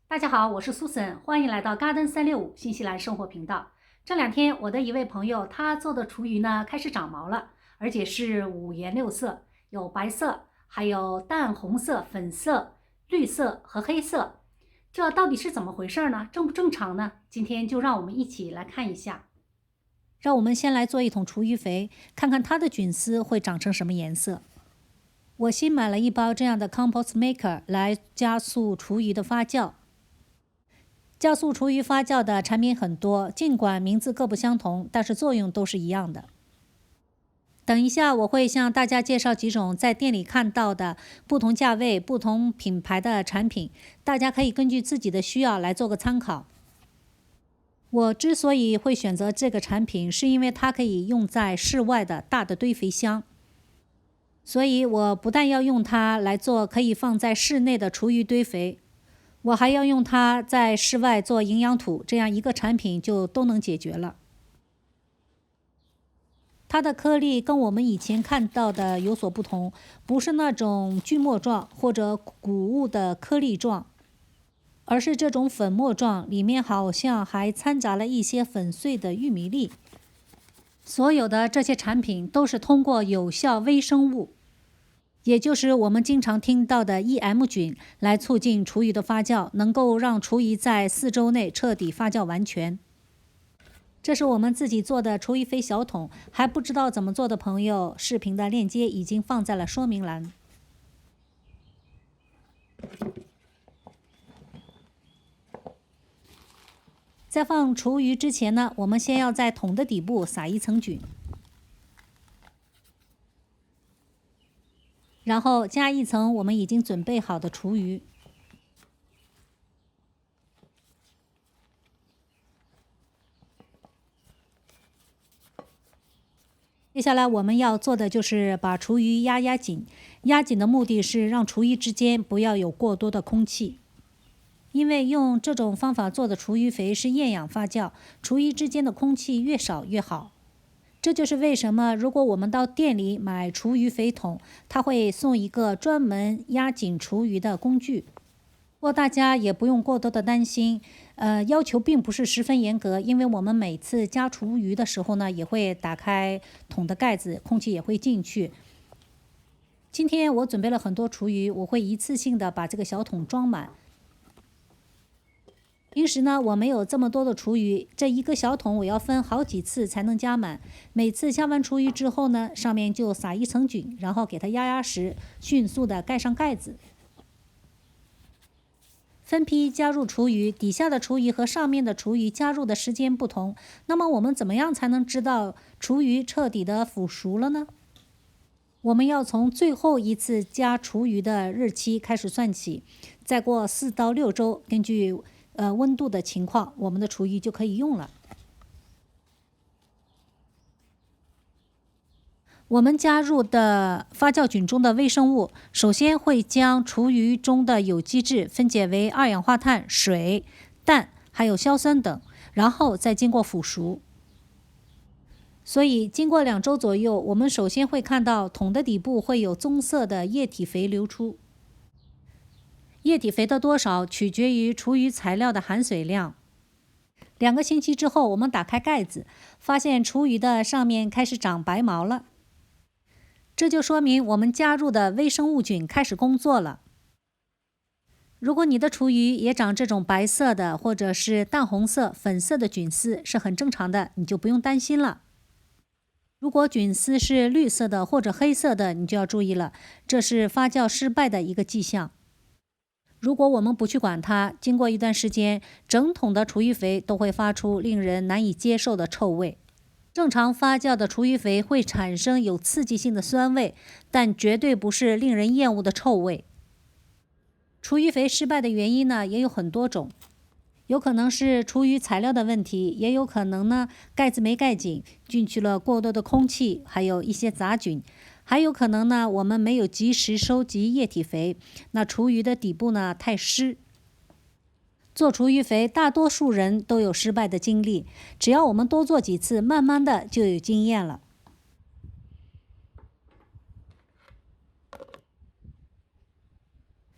大家好，我是苏森，欢迎来到 Garden 365新西兰生活频道。这两天，我的一位朋友他做的厨余呢开始长毛了，而且是五颜六色，有白色，还有淡红色、粉色、绿色和黑色。这到底是怎么回事呢？正不正常呢？今天就让我们一起来看一下。让我们先来做一桶厨余肥，看看它的菌丝会长成什么颜色。我新买了一包这样的 Compost Maker 来加速厨余的发酵。加速厨余发酵的产品很多，尽管名字各不相同，但是作用都是一样的。等一下我会向大家介绍几种在店里看到的不同价位、不同品牌的产品，大家可以根据自己的需要来做个参考。我之所以会选择这个产品，是因为它可以用在室外的大的堆肥箱，所以我不但要用它来做可以放在室内的厨余堆肥，我还要用它在室外做营养土，这样一个产品就都能解决了。它的颗粒跟我们以前看到的有所不同，不是那种锯末状或者谷物的颗粒状，而是这种粉末状，里面好像还掺杂了一些粉碎的玉米粒。所有的这些产品都是通过有效微生物，也就是我们经常听到的 EM 菌来促进厨余的发酵，能够让厨余在4周内彻底发酵完全。这是我们自己做的厨余肥小桶，还不知道怎么做的朋友，视频的链接已经放在了说明栏。在放厨余之前呢，我们先要在桶的底部撒一层菌，然后加一层我们已经准备好的厨余。接下来我们要做的就是把厨余压紧，压紧的目的是让厨余之间不要有过多的空气。因为用这种方法做的厨余肥是厌氧发酵，厨余之间的空气越少越好。这就是为什么如果我们到店里买厨余肥桶，它会送一个专门压紧厨余的工具。不过大家也不用过多的担心，要求并不是十分严格，因为我们每次加厨余的时候呢，也会打开桶的盖子，空气也会进去。今天我准备了很多厨余，我会一次性的把这个小桶装满。平时呢，我没有这么多的厨余，这一个小桶我要分好几次才能加满。每次加完厨余之后呢，上面就撒一层菌，然后给它压实，迅速的盖上盖子。分批加入厨余，底下的厨余和上面的厨余加入的时间不同，那么我们怎么样才能知道厨余彻底的腐熟了呢？我们要从最后一次加厨余的日期开始算起，再过4到6周，根据温度的情况，我们的厨余就可以用了。我们加入的发酵菌中的微生物，首先会将厨余中的有机质分解为二氧化碳、水、氮还有硝酸等，然后再经过腐熟。所以经过2周左右，我们首先会看到桶的底部会有棕色的液体肥流出。液体肥的多少取决于厨余材料的含水量。2个星期之后，我们打开盖子，发现厨余的上面开始长白毛了。这就说明我们加入的微生物菌开始工作了。如果你的厨余也长这种白色的或者是淡红色、粉色的菌丝，是很正常的，你就不用担心了。如果菌丝是绿色的或者黑色的，你就要注意了，这是发酵失败的一个迹象。如果我们不去管它，经过一段时间，整桶的厨余肥都会发出令人难以接受的臭味。正常发酵的厨余肥会产生有刺激性的酸味，但绝对不是令人厌恶的臭味。厨余肥失败的原因呢，也有很多种，有可能是厨余材料的问题，也有可能呢盖子没盖紧，进去了过多的空气，还有一些杂菌，还有可能呢我们没有及时收集液体肥，那厨余的底部呢太湿。做厨余肥，大多数人都有失败的经历，只要我们多做几次，慢慢的就有经验了。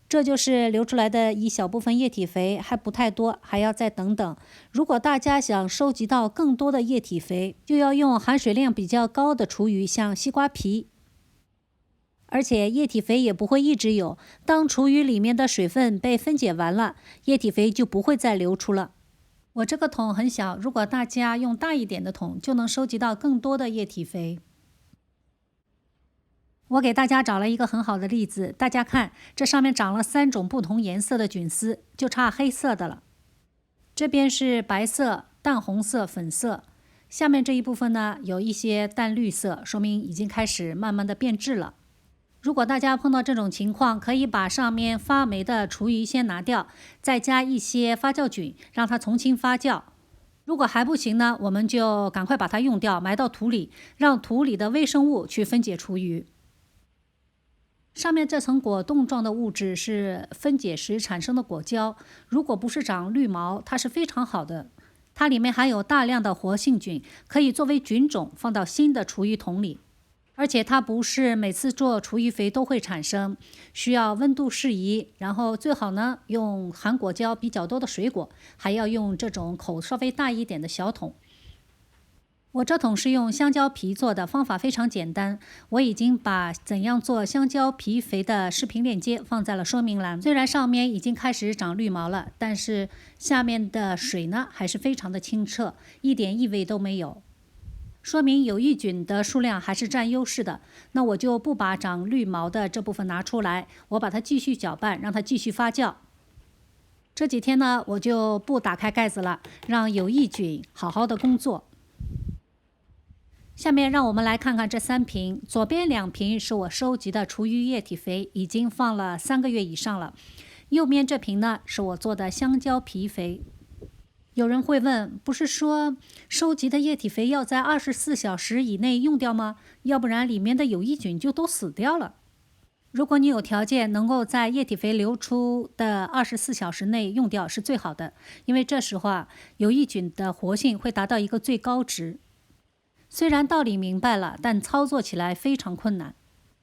这就是流出来的一小部分液体肥，还不太多，还要再等等。如果大家想收集到更多的液体肥，就要用含水量比较高的厨余，像西瓜皮。而且液体肥也不会一直有，当厨余里面的水分被分解完了，液体肥就不会再流出了。我这个桶很小，如果大家用大一点的桶，就能收集到更多的液体肥。我给大家找了一个很好的例子，大家看，这上面长了3种不同颜色的菌丝，就差黑色的了。这边是白色、淡红色、粉色，下面这一部分呢，有一些淡绿色，说明已经开始慢慢的变质了。如果大家碰到这种情况，可以把上面发霉的厨余先拿掉，再加一些发酵菌，让它重新发酵。如果还不行呢，我们就赶快把它用掉，埋到土里，让土里的微生物去分解厨余。上面这层果冻状的物质是分解时产生的果胶，如果不是长绿毛，它是非常好的。它里面含有大量的活性菌，可以作为菌种放到新的厨余桶里。而且它不是每次做厨余肥都会产生，需要温度适宜，然后最好呢用含果胶比较多的水果，还要用这种口稍微大一点的小桶。我这桶是用香蕉皮做的，方法非常简单。我已经把怎样做香蕉皮肥的视频链接放在了说明栏。虽然上面已经开始长绿毛了，但是下面的水呢还是非常的清澈，一点异味都没有，说明有益菌的数量还是占优势的。那我就不把长绿毛的这部分拿出来，我把它继续搅拌，让它继续发酵。这几天呢，我就不打开盖子了，让有益菌好好的工作。下面让我们来看看这3瓶，左边2瓶是我收集的厨余液体肥，已经放了3个月以上了。右边这瓶呢，是我做的香蕉皮肥。有人会问，不是说收集的液体肥要在24小时以内用掉吗？要不然里面的有益菌就都死掉了。如果你有条件能够在液体肥流出的24小时内用掉是最好的，因为这时候有益菌的活性会达到一个最高值。虽然道理明白了，但操作起来非常困难。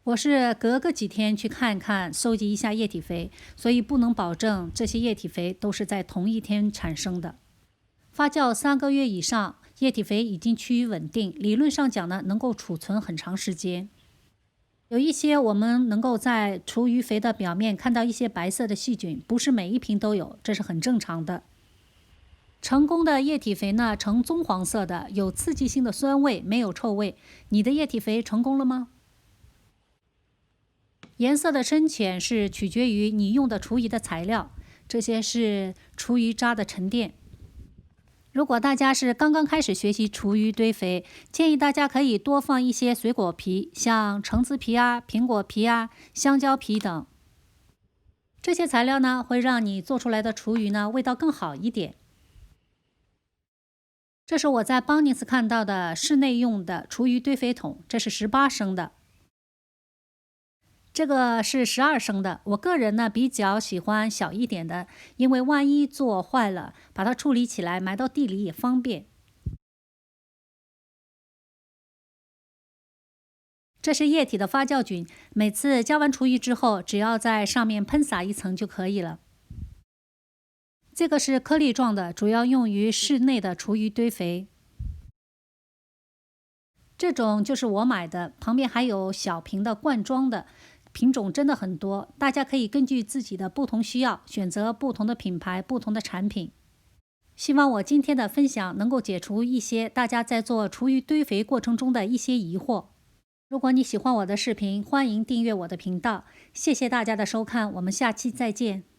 我是隔个几天去看看，收集一下液体肥，所以不能保证这些液体肥都是在同一天产生的。发酵3个月以上，液体肥已经趋于稳定，理论上讲呢，能够储存很长时间。有一些我们能够在厨余肥的表面看到一些白色的细菌，不是每一瓶都有，这是很正常的。成功的液体肥呢，呈棕黄色的，有刺激性的酸味，没有臭味。你的液体肥成功了吗？颜色的深浅是取决于你用的厨余的材料，这些是厨余渣的沉淀。如果大家是刚刚开始学习厨余堆肥，建议大家可以多放一些水果皮，像橙子皮啊、苹果皮啊、香蕉皮等。这些材料呢，会让你做出来的厨余呢味道更好一点。这是我在邦尼斯看到的室内用的厨余堆肥桶，这是18升的，这个是12升的。我个人呢比较喜欢小一点的，因为万一做坏了，把它处理起来埋到地里也方便。这是液体的发酵菌，每次加完厨余之后，只要在上面喷洒1层就可以了。这个是颗粒状的，主要用于室内的厨余堆肥。这种就是我买的，旁边还有小瓶的罐装的，品种真的很多，大家可以根据自己的不同需要，选择不同的品牌、不同的产品。希望我今天的分享能够解除一些大家在做厨余堆肥过程中的一些疑惑。如果你喜欢我的视频，欢迎订阅我的频道。谢谢大家的收看，我们下期再见。